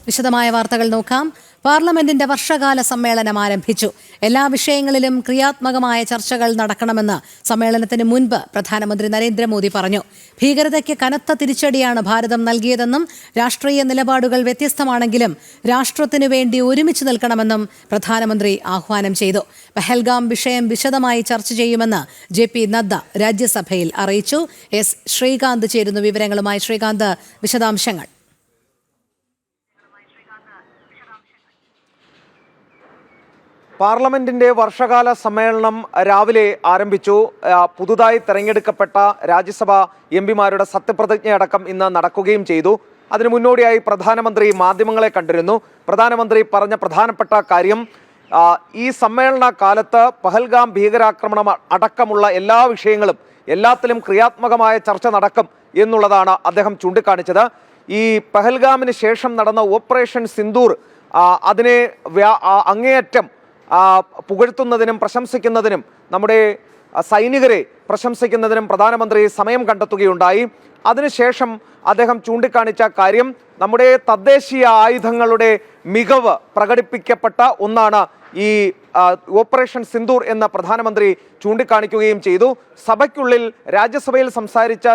വിശദമായ വാർത്തകൾ നോക്കാം. പാർലമെന്റിന്റെ വർഷകാല സമ്മേളനം ആരംഭിച്ചു. എല്ലാ വിഷയങ്ങളിലും ക്രിയാത്മകമായ ചർച്ചകൾ നടക്കണമെന്ന് സമ്മേളനത്തിന് മുൻപ് പ്രധാനമന്ത്രി നരേന്ദ്രമോദി പറഞ്ഞു. ഭീകരതയ്ക്ക് കനത്ത തിരിച്ചടിയാണ് ഭാരതം നൽകിയതെന്നും രാഷ്ട്രീയ നിലപാടുകൾ വ്യത്യസ്തമാണെങ്കിലും രാഷ്ട്രത്തിനു വേണ്ടി ഒരുമിച്ച് നിൽക്കണമെന്നും പ്രധാനമന്ത്രി ആഹ്വാനം ചെയ്തു. പഹൽഗാം വിഷയം വിശദമായി ചർച്ച ചെയ്യുമെന്ന് JP നദ്ദ രാജ്യസഭയിൽ അറിയിച്ചു. S. ശ്രീകാന്ത് ചേരുന്നു വിവരങ്ങളുമായി. ശ്രീകാന്ത്, വിശദാംശങ്ങൾ. പാർലമെന്റിന്റെ വർഷകാല സമ്മേളനം രാവിലെ ആരംഭിച്ചു. പുതുതായി തെരഞ്ഞെടുക്കപ്പെട്ട രാജ്യസഭാ എംപിമാരുടെ സത്യപ്രതിജ്ഞയടക്കം ഇന്ന് നടക്കുകയും ചെയ്തു. അതിനു മുന്നോടിയായി പ്രധാനമന്ത്രി മാധ്യമങ്ങളെ കണ്ടിരുന്നു. പ്രധാനമന്ത്രി പറഞ്ഞ പ്രധാനപ്പെട്ട കാര്യം ഈ സമ്മേളന കാലത്ത് പഹൽഗാം ഭീകരാക്രമണം അടക്കമുള്ള എല്ലാ വിഷയങ്ങളും എല്ലാത്തിലും ക്രിയാത്മകമായ ചർച്ച നടക്കും എന്നുള്ളതാണ് അദ്ദേഹം ചൂണ്ടിക്കാണിച്ചത്. ഈ പഹൽഗാമിന് ശേഷം നടന്ന ഓപ്പറേഷൻ സിന്ദൂർ അതിനെ അങ്ങേയറ്റം പുകഴ്ത്തുന്നതിനും പ്രശംസിക്കുന്നതിനും നമ്മുടെ സൈനികരെ പ്രശംസിക്കുന്നതിനും പ്രധാനമന്ത്രി സമയം കണ്ടെത്തുകയുണ്ടായി. അതിനുശേഷം അദ്ദേഹം ചൂണ്ടിക്കാണിച്ച കാര്യം നമ്മുടെ തദ്ദേശീയ ആയുധങ്ങളുടെ മികവ് പ്രകടിപ്പിക്കപ്പെട്ട ഒന്നാണ് ഈ ഓപ്പറേഷൻ സിന്ദൂർ എന്ന് പ്രധാനമന്ത്രി ചൂണ്ടിക്കാണിക്കുകയും ചെയ്തു. സഭയ്ക്കുള്ളിൽ രാജ്യസഭയിൽ സംസാരിച്ച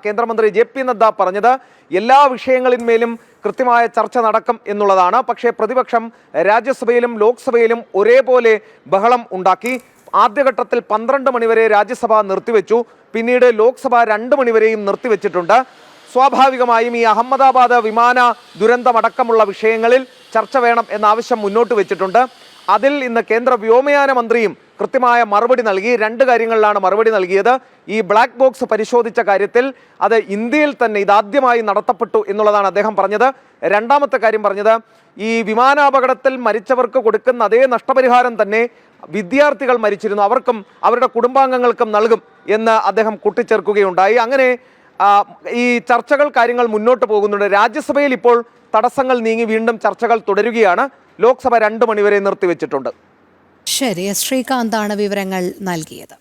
കേന്ദ്രമന്ത്രി JP നദ്ദ പറഞ്ഞത് എല്ലാ വിഷയങ്ങളിന്മേലും കൃത്യമായ ചർച്ച നടക്കും എന്നുള്ളതാണ്. പക്ഷേ പ്രതിപക്ഷം രാജ്യസഭയിലും ലോക്സഭയിലും ഒരേപോലെ ബഹളം ഉണ്ടാക്കി. ആദ്യഘട്ടത്തിൽ 12 മണിവരെ രാജ്യസഭ നിർത്തിവെച്ചു. പിന്നീട് ലോക്സഭ 2 മണിവരെയും നിർത്തിവെച്ചിട്ടുണ്ട്. സ്വാഭാവികമായും ഈ അഹമ്മദാബാദ് വിമാന ദുരന്തമടക്കമുള്ള വിഷയങ്ങളിൽ ചർച്ച വേണം എന്ന ആവശ്യം മുന്നോട്ട് വെച്ചിട്ടുണ്ട്. അതിൽ ഇന്ന് കേന്ദ്ര വ്യോമയാന മന്ത്രിയും കൃത്യമായ മറുപടി നൽകി. 2 കാര്യങ്ങളിലാണ് മറുപടി നൽകിയത്. ഈ ബ്ലാക്ക് ബോക്സ് പരിശോധിച്ച കാര്യത്തിൽ അത് ഇന്ത്യയിൽ തന്നെ ഇതാദ്യമായി നടത്തപ്പെട്ടു എന്നുള്ളതാണ് അദ്ദേഹം പറഞ്ഞത്. രണ്ടാമത്തെ കാര്യം പറഞ്ഞത് ഈ വിമാനാപകടത്തിൽ മരിച്ചവർക്ക് കൊടുക്കുന്ന അതേ നഷ്ടപരിഹാരം തന്നെ വിദ്യാർത്ഥികൾ മരിച്ചിരുന്നു അവർക്കും അവരുടെ കുടുംബാംഗങ്ങൾക്കും നൽകും എന്ന് അദ്ദേഹം കൂട്ടിച്ചേർക്കുകയുണ്ടായി. അങ്ങനെ ഈ ചർച്ചകൾ കാര്യങ്ങൾ മുന്നോട്ട് പോകുന്നുണ്ട്. രാജ്യസഭയിൽ ഇപ്പോൾ തടസ്സങ്ങൾ നീങ്ങി വീണ്ടും ചർച്ചകൾ തുടരുകയാണ്. ലോക്സഭ 2 മണിവരെ നിർത്തിവെച്ചിട്ടുണ്ട്. ശരി, ശ്രീകാന്താണ് വിവരങ്ങൾ നൽകിയത്.